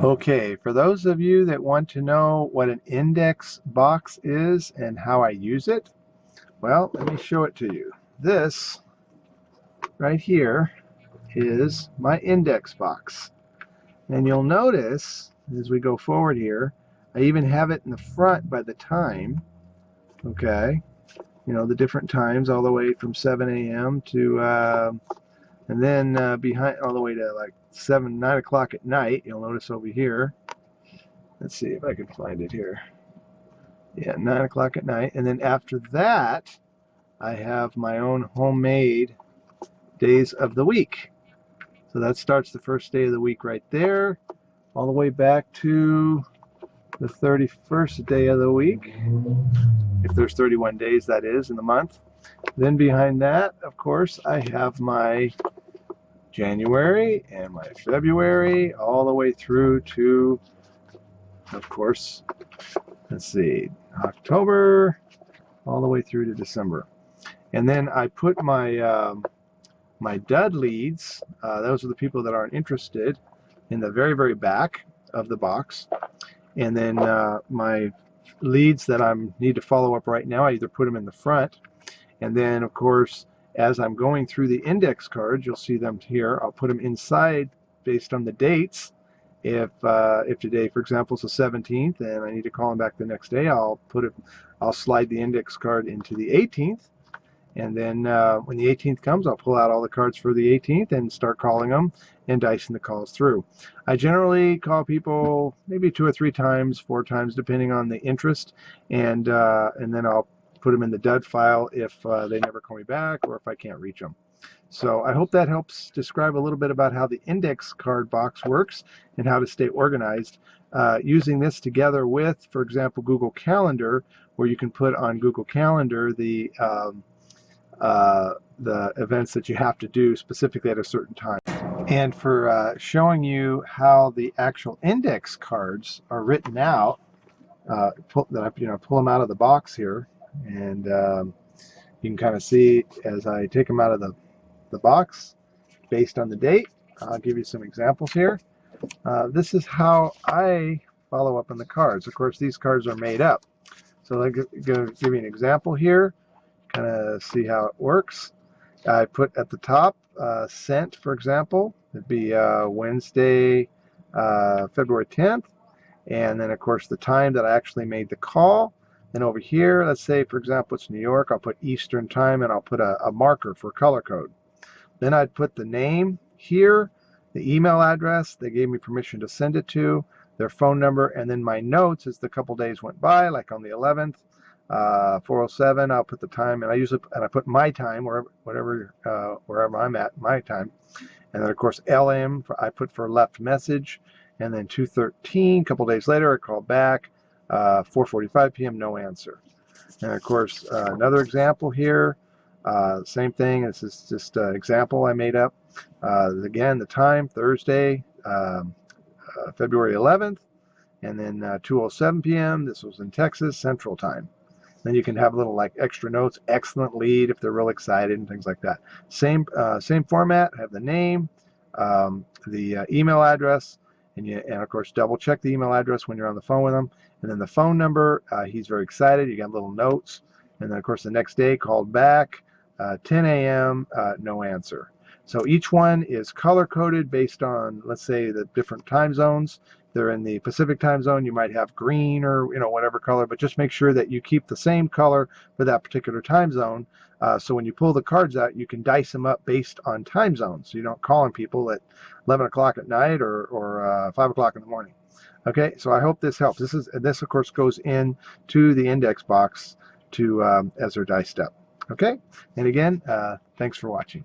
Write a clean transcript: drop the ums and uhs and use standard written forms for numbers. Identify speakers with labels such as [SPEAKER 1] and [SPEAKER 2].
[SPEAKER 1] Okay, for those of you that want to know what an index box is and how I use it, well, let me show it to you. This right here is my index box. And you'll notice as we go forward here, I even have it in the front by the time, okay? You know, the different times all the way from 7 a.m. to, and then behind all the way to like 9 o'clock at night. You'll notice over here. Let's see if I can find it here. Yeah, 9 o'clock at night. And then after that, I have my own homemade days of the week. So that starts the first day of the week right there, all the way back to the 31st day of the week, if there's 31 days, that is, in the month. Then behind that, of course, I have my January and my February, all the way through to, of course, let's see, October, all the way through to December. And then I put my my dud leads, those are the people that aren't interested, in the very, very back of the box. And then my leads that I need to follow up right now, I either put them in the front. And then, of course, as I'm going through the index cards, you'll see them here. I'll put them inside based on the dates. If today, for example, is the 17th, and I need to call them back the next day, I'll slide the index card into the 18th. And then when the 18th comes, I'll pull out all the cards for the 18th and start calling them and dicing the calls through. I generally call people maybe 2 or 3 times, 4 times, depending on the interest, and then I'll put them in the dud file if they never call me back or if I can't reach them. So I hope that helps describe a little bit about how the index card box works and how to stay organized. Using this together with, for example, Google Calendar, where you can put on Google Calendar the events that you have to do specifically at a certain time. And for showing you how the actual index cards are written out, pull them out of the box here, and you can kind of see as I take them out of the box based on the date. I'll give you some examples here. This is how I follow up on the cards. Of course, these cards are made up. So I'm going to give you an example here, kind of see how it works. I put at the top sent, for example. It'd be Wednesday, February 10th. And then, of course, the time that I actually made the call. And over here, let's say, for example, it's New York. I'll put Eastern time, and I'll put a marker for color code. Then I'd put the name here, the email address they gave me permission to send it to, their phone number, and then my notes as the couple days went by, like on the 11th, 4:07, I'll put the time, and I put my time, wherever I'm at, my time. And then, of course, LM, I put for left message, and then 2:13, a couple days later, I called back, 4:45 p.m., no answer. And, of course, another example here, same thing. This is just an example I made up. Again, the time, Thursday, February 11th, and then 2:07 p.m. This was in Texas, Central Time. Then you can have little like extra notes, excellent lead if they're real excited and things like that. Same format. Have the name, the email address, and of course double check the email address when you're on the phone with them, and then the phone number. He's very excited. You got little notes, and then of course the next day called back, 10 a.m. No answer. So each one is color coded based on, let's say, the different time zones. They're in the Pacific time zone, you might have green or whatever color, but just make sure that you keep the same color for that particular time zone. So when you pull the cards out, you can dice them up based on time zones. So you don't call on people at 11 o'clock at night or 5 o'clock in the morning. Okay, so I hope this helps. This of course goes into the index box to as they're diced up. Okay, and again, thanks for watching.